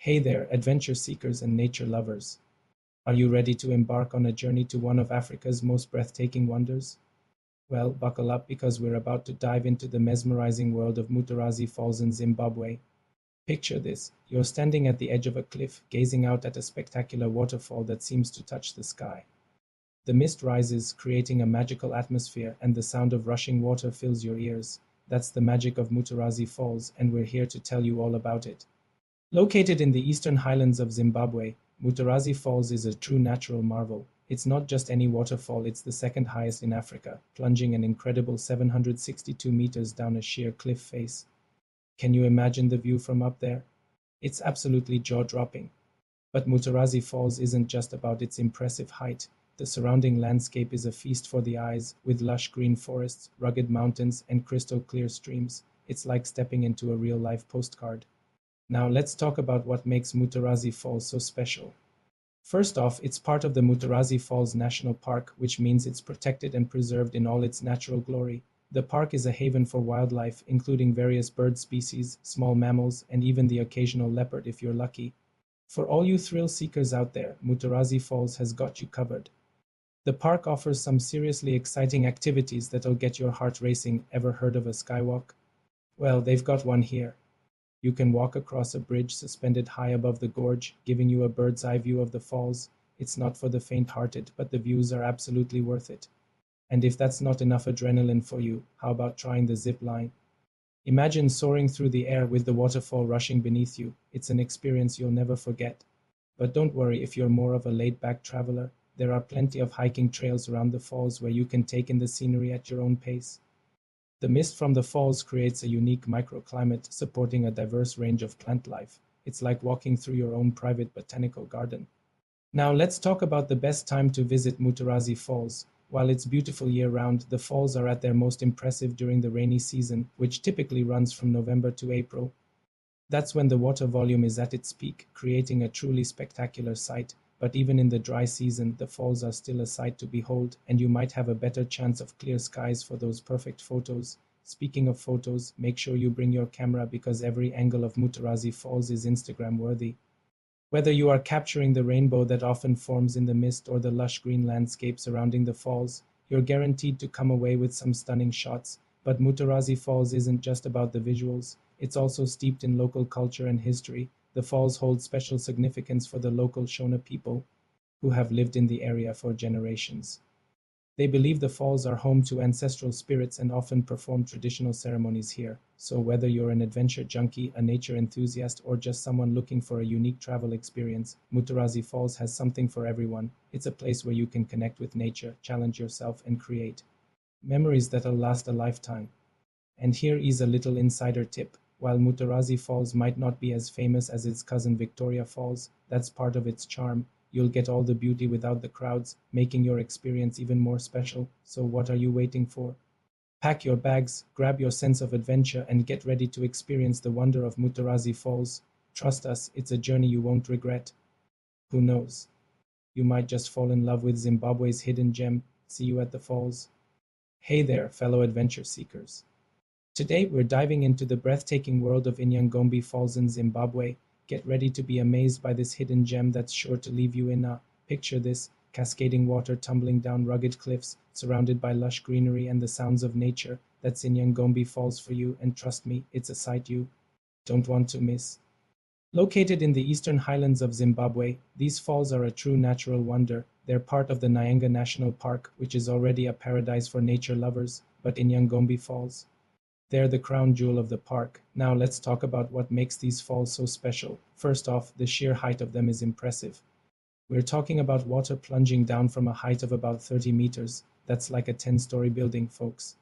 Hey there, adventure seekers and nature lovers. Are you ready to embark on a journey to one of Africa's most breathtaking wonders? Well, buckle up because we're about to dive into the mesmerizing world of Mutarazi Falls in Zimbabwe. Picture this: you're standing at the edge of a cliff, gazing out at a spectacular waterfall that seems to touch the sky. The mist rises, creating a magical atmosphere, and the sound of rushing water fills your ears. That's the magic of Mutarazi Falls, and we're here to tell you all about it. Located in the eastern highlands of Zimbabwe, Mutarazi Falls is a true natural marvel. It's not just any waterfall, it's the second highest in Africa, plunging an incredible 762 meters down a sheer cliff face. Can you imagine the view from up there? It's absolutely jaw-dropping. But Mutarazi Falls isn't just about its impressive height. The surrounding landscape is a feast for the eyes, with lush green forests, rugged mountains, and crystal-clear streams. It's like stepping into a real-life postcard. Now let's talk about what makes Mutarazi Falls so special. First off, it's part of the Mutarazi Falls National Park, which means it's protected and preserved in all its natural glory. The park is a haven for wildlife, including various bird species, small mammals, and even the occasional leopard if you're lucky. For all you thrill seekers out there, Mutarazi Falls has got you covered. The park offers some seriously exciting activities that'll get your heart racing. Ever heard of a skywalk? Well, they've got one here. You can walk across a bridge suspended high above the gorge, giving you a bird's eye view of the falls. It's not for the faint-hearted, but the views are absolutely worth it. And if that's not enough adrenaline for you, how about trying the zip line? Imagine soaring through the air with the waterfall rushing beneath you. It's an experience you'll never forget. But don't worry if you're more of a laid-back traveler. There are plenty of hiking trails around the falls where you can take in the scenery at your own pace. The mist from the falls creates a unique microclimate supporting a diverse range of plant life. It's like walking through your own private botanical garden. Now let's talk about the best time to visit Mutarazi Falls. While it's beautiful year-round, the falls are at their most impressive during the rainy season, which typically runs from November to April. That's when the water volume is at its peak, creating a truly spectacular sight. But even in the dry season, the falls are still a sight to behold, and you might have a better chance of clear skies for those perfect photos. Speaking of photos, make sure you bring your camera because every angle of Mutarazi Falls is Instagram worthy. Whether you are capturing the rainbow that often forms in the mist or the lush green landscape surrounding the falls, you're guaranteed to come away with some stunning shots. But Mutarazi Falls isn't just about the visuals, it's also steeped in local culture and history. The falls hold special significance for the local Shona people, who have lived in the area for generations. They believe the falls are home to ancestral spirits and often perform traditional ceremonies here. So whether you're an adventure junkie, a nature enthusiast, or just someone looking for a unique travel experience, Mutarazi Falls has something for everyone. It's a place where you can connect with nature, challenge yourself, and create memories that'll last a lifetime. And here is a little insider tip. While Mutarazi Falls might not be as famous as its cousin Victoria Falls, that's part of its charm. You'll get all the beauty without the crowds, making your experience even more special. So what are you waiting for? Pack your bags, grab your sense of adventure, and get ready to experience the wonder of Mutarazi Falls. Trust us, it's a journey you won't regret. Who knows? You might just fall in love with Zimbabwe's hidden gem. See you at the falls. Hey there, fellow adventure seekers. Today, we're diving into the breathtaking world of Inyangombe Falls in Zimbabwe. Get ready to be amazed by this hidden gem that's sure to leave you in awe. Picture this: cascading water tumbling down rugged cliffs, surrounded by lush greenery and the sounds of nature. That's Inyangombe Falls for you, and trust me, it's a sight you don't want to miss. Located in the eastern highlands of Zimbabwe, these falls are a true natural wonder. They're part of the Nyanga National Park, which is already a paradise for nature lovers, but Inyangombe Falls, they're the crown jewel of the park. Now let's talk about what makes these falls so special. First off, the sheer height of them is impressive. We're talking about water plunging down from a height of about 30 meters. That's like a 10-story building, folks.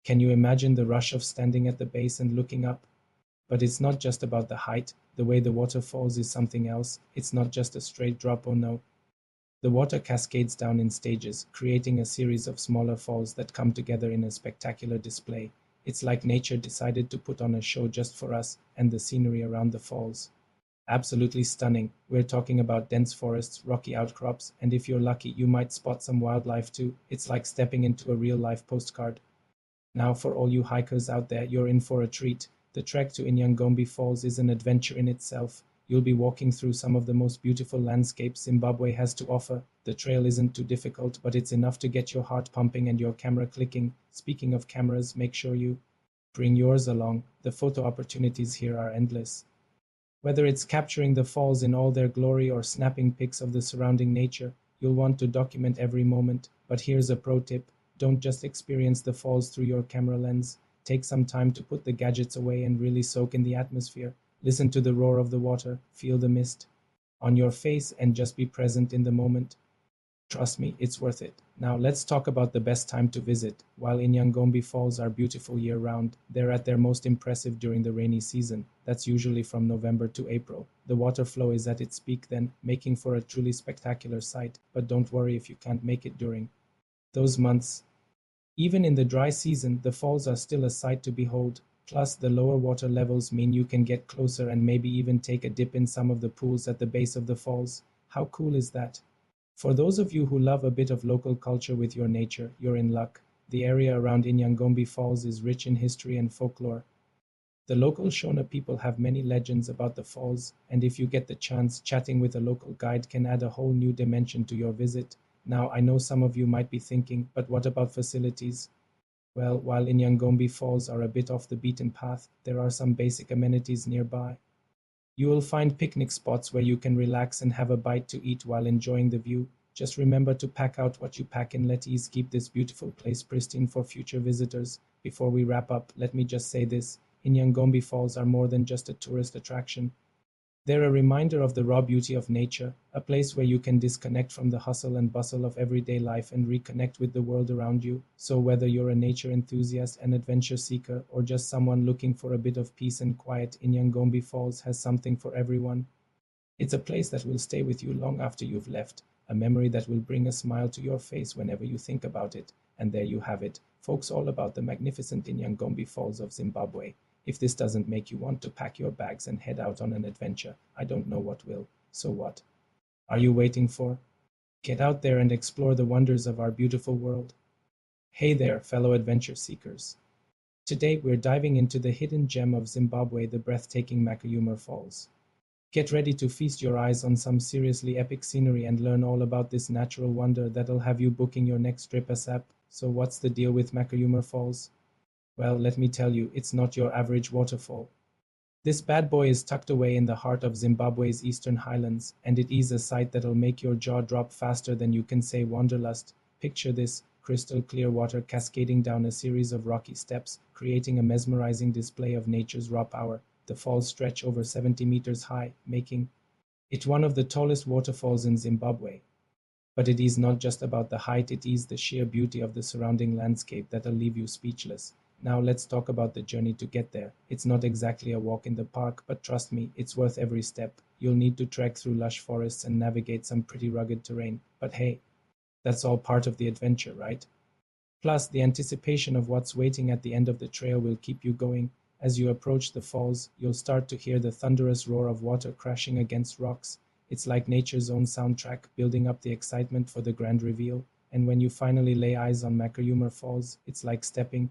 Can you imagine the rush of standing at the base and looking up? But it's not just about the height. The way the water falls is something else. It's not just a straight drop, oh no. The water cascades down in stages, creating a series of smaller falls that come together in a spectacular display. It's like nature decided to put on a show just for us, and the scenery around the falls, absolutely stunning. We're talking about dense forests, rocky outcrops, and if you're lucky, you might spot some wildlife too. It's like stepping into a real-life postcard. Now, for all you hikers out there, you're in for a treat. The trek to Inyangombe Falls is an adventure in itself. You'll be walking through some of the most beautiful landscapes Zimbabwe has to offer. The trail isn't too difficult, but it's enough to get your heart pumping and your camera clicking. Speaking of cameras, make sure you bring yours along. The photo opportunities here are endless. Whether it's capturing the falls in all their glory or snapping pics of the surrounding nature, you'll want to document every moment. But here's a pro tip: don't just experience the falls through your camera lens. Take some time to put the gadgets away and really soak in the atmosphere. Listen to the roar of the water, feel the mist on your face, and just be present in the moment. Trust me, it's worth it. Now let's talk about the best time to visit. While Inyangombe Falls are beautiful year-round, they're at their most impressive during the rainy season. That's usually from November to April. The water flow is at its peak then, making for a truly spectacular sight. But don't worry if you can't make it during those months. Even in the dry season, the falls are still a sight to behold. Plus, the lower water levels mean you can get closer and maybe even take a dip in some of the pools at the base of the falls. How cool is that? For those of you who love a bit of local culture with your nature, you're in luck. The area around Inyangombe Falls is rich in history and folklore. The local Shona people have many legends about the falls, and if you get the chance, chatting with a local guide can add a whole new dimension to your visit. Now, I know some of you might be thinking, but what about facilities? Well, while Inyangombe Falls are a bit off the beaten path, there are some basic amenities nearby. You will find picnic spots where you can relax and have a bite to eat while enjoying the view. Just remember to pack out what you pack and let ease keep this beautiful place pristine for future visitors. Before we wrap up, let me just say this: Inyangombe Falls are more than just a tourist attraction. They're a reminder of the raw beauty of nature, a place where you can disconnect from the hustle and bustle of everyday life and reconnect with the world around you. So whether you're a nature enthusiast, an adventure seeker, or just someone looking for a bit of peace and quiet, Inyangombe Falls has something for everyone. It's a place that will stay with you long after you've left, a memory that will bring a smile to your face whenever you think about it. And there you have it, folks, all about the magnificent Inyangombe Falls of Zimbabwe. If this doesn't make you want to pack your bags and head out on an adventure, I don't know what will. So what are you waiting for? Get out there and explore the wonders of our beautiful world. Hey there, fellow adventure seekers. Today we're diving into the hidden gem of Zimbabwe, the breathtaking Makayuma Falls. Get ready to feast your eyes on some seriously epic scenery and learn all about this natural wonder that'll have you booking your next trip ASAP. So what's the deal with Makayuma Falls? Well, let me tell you, it's not your average waterfall. This bad boy is tucked away in the heart of Zimbabwe's eastern highlands, and it is a sight that'll make your jaw drop faster than you can say wanderlust. Picture this: crystal clear water cascading down a series of rocky steps, creating a mesmerizing display of nature's raw power. The falls stretch over 70 meters high, making it one of the tallest waterfalls in Zimbabwe. But it is not just about the height, it is the sheer beauty of the surrounding landscape that'll leave you speechless. Now let's talk about the journey to get there. It's not exactly a walk in the park, but trust me, it's worth every step. You'll need to trek through lush forests and navigate some pretty rugged terrain. But hey, that's all part of the adventure, right? Plus, the anticipation of what's waiting at the end of the trail will keep you going. As you approach the falls, you'll start to hear the thunderous roar of water crashing against rocks. It's like nature's own soundtrack, building up the excitement for the grand reveal. And when you finally lay eyes on Makayuma Falls, it's like stepping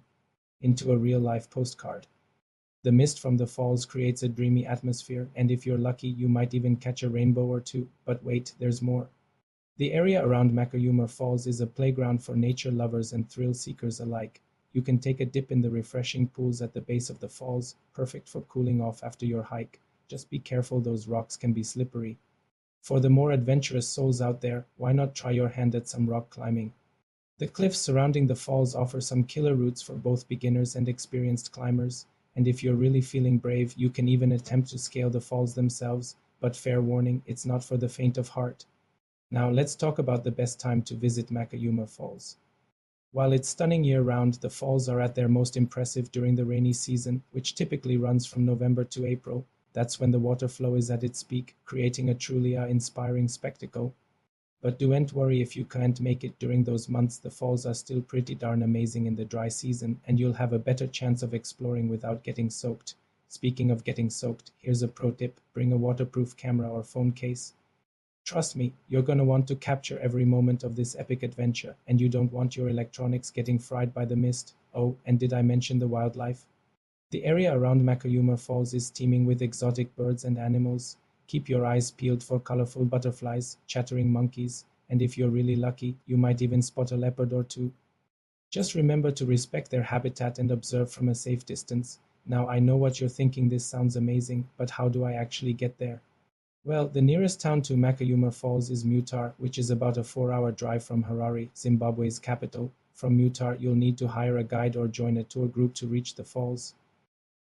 into a real-life postcard. The mist from the falls creates a dreamy atmosphere, and if you're lucky, you might even catch a rainbow or two. But wait, there's more. The area around Makayuma Falls is a playground for nature lovers and thrill seekers alike. You can take a dip in the refreshing pools at the base of the falls, perfect for cooling off after your hike. Just be careful, those rocks can be slippery. For the more adventurous souls out there, why not try your hand at some rock climbing? The cliffs surrounding the falls offer some killer routes for both beginners and experienced climbers, and if you're really feeling brave, you can even attempt to scale the falls themselves, but fair warning, it's not for the faint of heart. Now let's talk about the best time to visit Makayuma Falls. While it's stunning year-round, the falls are at their most impressive during the rainy season, which typically runs from November to April. That's when the water flow is at its peak, creating a truly awe-inspiring spectacle. But don't worry if you can't make it during those months, the falls are still pretty darn amazing in the dry season, and you'll have a better chance of exploring without getting soaked. Speaking of getting soaked, here's a pro tip: bring a waterproof camera or phone case. Trust me, you're gonna want to capture every moment of this epic adventure, and you don't want your electronics getting fried by the mist. Oh, and did I mention the wildlife? The area around Makayuma Falls is teeming with exotic birds and animals. Keep your eyes peeled for colorful butterflies, chattering monkeys, and if you're really lucky, you might even spot a leopard or two. Just remember to respect their habitat and observe from a safe distance. Now, I know what you're thinking, this sounds amazing, but how do I actually get there? Well, the nearest town to Makayuma Falls is Mutar, which is about a 4-hour drive from Harare, Zimbabwe's capital. From Mutar, you'll need to hire a guide or join a tour group to reach the falls.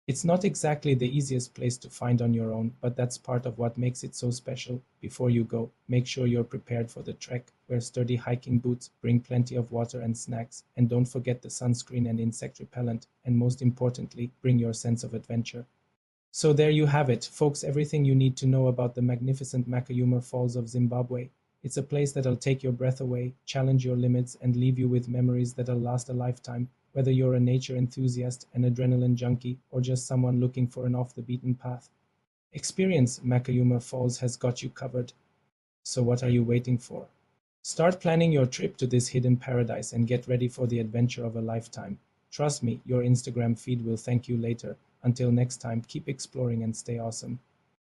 It's not exactly the easiest place to find on your own, but that's part of what makes it so special. Before you go, make sure you're prepared for the trek. Wear sturdy hiking boots, bring plenty of water and snacks, and don't forget the sunscreen and insect repellent, and most importantly, bring your sense of adventure. So there you have it, folks, everything you need to know about the magnificent Makayuma Falls of Zimbabwe. It's a place that'll take your breath away, challenge your limits, and leave you with memories that'll last a lifetime. Whether you're a nature enthusiast, an adrenaline junkie, or just someone looking for an off-the-beaten path, Experience Makayuma Falls has got you covered. So what are you waiting for? Start planning your trip to this hidden paradise and get ready for the adventure of a lifetime. Trust me, your Instagram feed will thank you later. Until next time, keep exploring and stay awesome.